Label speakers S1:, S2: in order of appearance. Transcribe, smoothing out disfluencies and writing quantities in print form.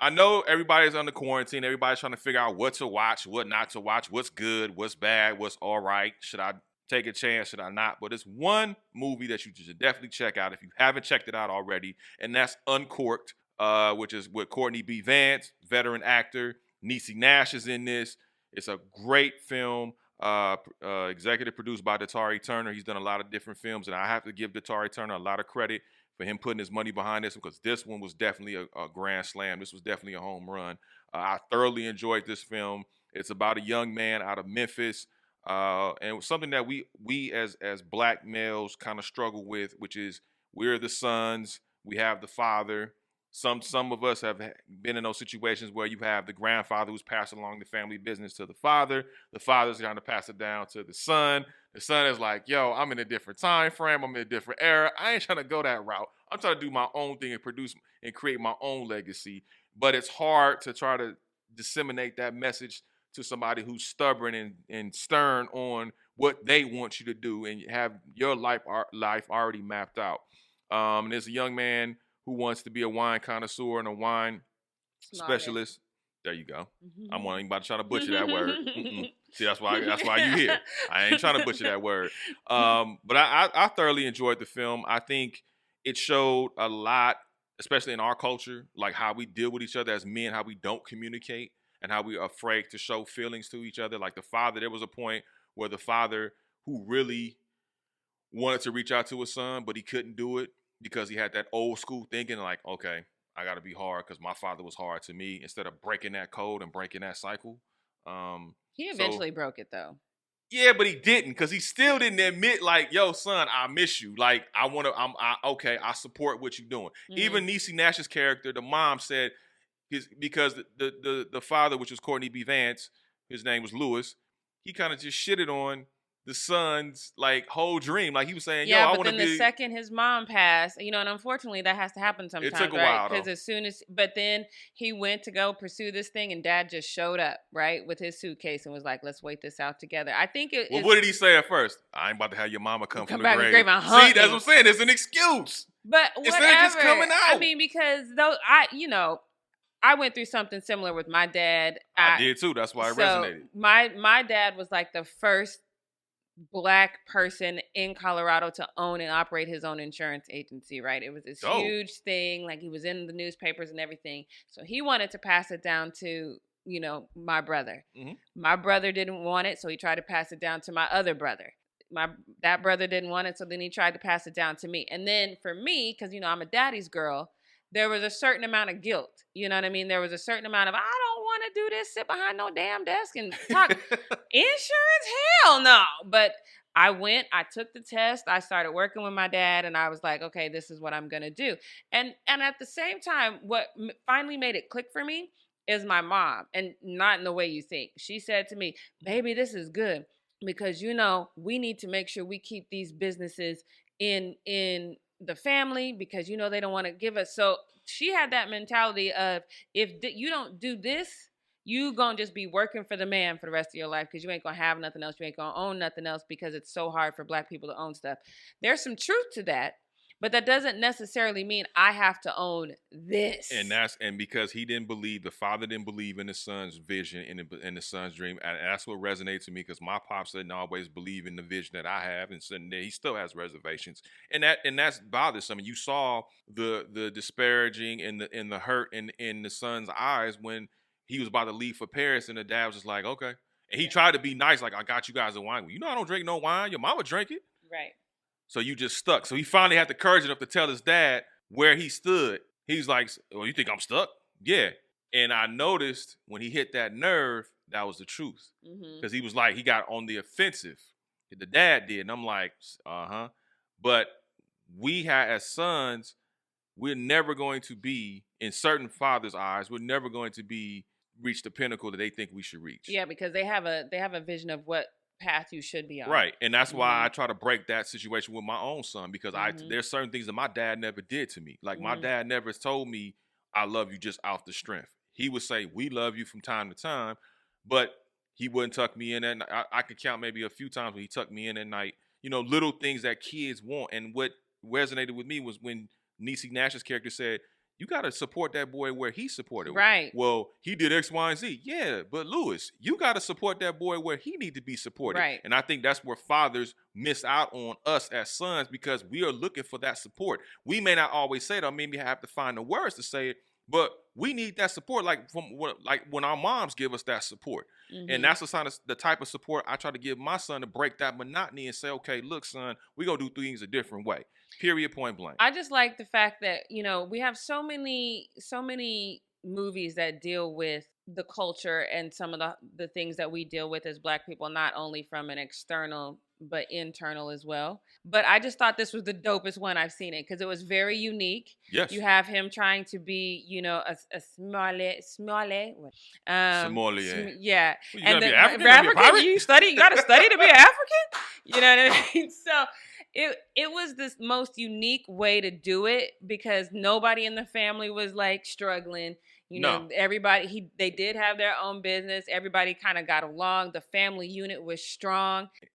S1: I know everybody's under quarantine. Everybody's trying to figure out what to watch, what not to watch, what's good, what's bad, what's all right. Should I take a chance? Should I not? But it's one movie that you should definitely check out if you haven't checked it out already, and that's Uncorked, which is with Courtney B. Vance, veteran actor. Niecy Nash is in this. It's a great film. Executive produced by Datari Turner. He's done a lot of different films, and I have to give Datari Turner a lot of credit for him putting his money behind this, because this one was definitely a grand slam. This was definitely a home run. I thoroughly enjoyed this film. It's about a young man out of Memphis, and it was something that we as black males kind of struggle with, which is we're the sons, we have the father. Some of us have been in those situations where you have the grandfather who's passing along the family business to the father. The father's trying to pass it down to the son. The son is like, yo, I'm in a different time frame. I'm in a different era. I ain't trying to go that route. I'm trying to do my own thing and produce and create my own legacy. But it's hard to try to disseminate that message to somebody who's stubborn and stern on what they want you to do and have your life already mapped out. And there's a young man who wants to be a wine connoisseur and a wine specialist. There you go.
S2: Mm-hmm.
S1: I'm not about to try to butcher that word. See, that's why you here. I ain't trying to butcher that word. But I thoroughly enjoyed the film. I think it showed a lot, especially in our culture, like how we deal with each other as men, how we don't communicate, and how we are afraid to show feelings to each other. Like the father, there was a point where the father who really wanted to reach out to his son, but he couldn't do it because he had that old school thinking, like, okay, I got to be hard because my father was hard to me, instead of breaking that code and breaking that cycle.
S2: He eventually broke it, though.
S1: Yeah, but he didn't, because he still didn't admit, like, yo, son, I miss you. Like, okay, I support what you're doing. Mm-hmm. Even Niecy Nash's character, the mom said, because the father, which was Courtney B. Vance, his name was Lewis, he kind of just shitted on the son's like whole dream. Like he was saying,
S2: yeah,
S1: yo, I
S2: want to be. Yeah, but then the second his mom passed, and unfortunately that has to happen sometimes. It took a while, because as soon as, but then he went to go pursue this thing, and dad just showed up, right, with his suitcase and was like, let's wait this out together. I think it.
S1: Well, what did he say at first? I ain't about to have your mama come from
S2: back
S1: the
S2: grave.
S1: See,
S2: that's
S1: what I'm saying. It's an excuse.
S2: But whatever.
S1: Instead of just coming out.
S2: I mean, because though I went through something similar with my dad.
S1: I did too. That's why it resonated.
S2: My dad was like the first Black person in Colorado to own and operate his own insurance agency, right? It was this huge thing. Like, he was in the newspapers and everything. So he wanted to pass it down to, my brother. Mm-hmm. My brother didn't want it, so he tried to pass it down to my other brother. That brother didn't want it, so then he tried to pass it down to me. And then for me, because, I'm a daddy's girl, there was a certain amount of guilt. You know what I mean? There was a certain amount of, I don't want to do this, sit behind no damn desk and talk insurance. Hell no. But I went, I took the test, I started working with my dad, and I was like, okay, this is what I'm going to do. And at the same time, what finally made it click for me is my mom, and not in the way you think. She said to me, baby, this is good, because, we need to make sure we keep these businesses in the family, because they don't want to give us. So she had that mentality of, if you don't do this, you gonna just be working for the man for the rest of your life, because you ain't gonna have nothing else. You ain't gonna own nothing else, because it's so hard for Black people to own stuff. There's some truth to that, but that doesn't necessarily mean I have to own this.
S1: And because the father didn't believe in the son's vision, in the son's dream. And that's what resonates to me, because my pops didn't always believe in the vision that I have, and sitting there, he still has reservations. And that's bothersome. And you saw the disparaging and the hurt in the son's eyes when he was about to leave for Paris, and the dad was just like, okay. And he tried to be nice, like, I got you guys a wine. I don't drink no wine. Your mama drank it.
S2: Right.
S1: So you just stuck. So he finally had the courage enough to tell his dad where he stood. He's like, oh, you think I'm stuck? Yeah. And I noticed when he hit that nerve, that was the truth. Because he was like, he got on the offensive. The dad did. And I'm like, uh-huh. But we as sons, we're never going to be, in certain fathers' eyes, we're never going to reach the pinnacle that they think we should reach.
S2: Yeah, because they have a vision of what path you should be on.
S1: Right. And that's why I try to break that situation with my own son, because there's certain things that my dad never did to me. Like, my dad never told me I love you just out the strength. He would say, we love you from time to time, but he wouldn't tuck me in. And I could count maybe a few times when he tucked me in at night. Little things that kids want. And what resonated with me was when Niecy Nash's character said, you got to support that boy where he supported.
S2: Right.
S1: Well, he did X, Y, and Z. Yeah, but Lewis, you got to support that boy where he need to be supported.
S2: Right.
S1: And I think that's where fathers miss out on us as sons, because we are looking for that support. We may not always say it, or maybe have to find the words to say it, but we need that support, like when our moms give us that support. And that's the type of support I try to give my son, to break that monotony and say, okay, look, son, we're going to do things a different way. Period, point blank.
S2: I just like the fact that, we have so many movies that deal with the culture and some of the things that we deal with as Black people, not only from an external but internal as well. But I just thought this was the dopest one I've seen it, because it was very unique.
S1: Yes.
S2: You have him trying to be, a Somali. Yeah.
S1: Well,
S2: and
S1: the African,
S2: you got to study to be an African? You know what I mean? So it was this most unique way to do it, because nobody in the family was like struggling. Everybody, they did have their own business. Everybody kind of got along. The family unit was strong.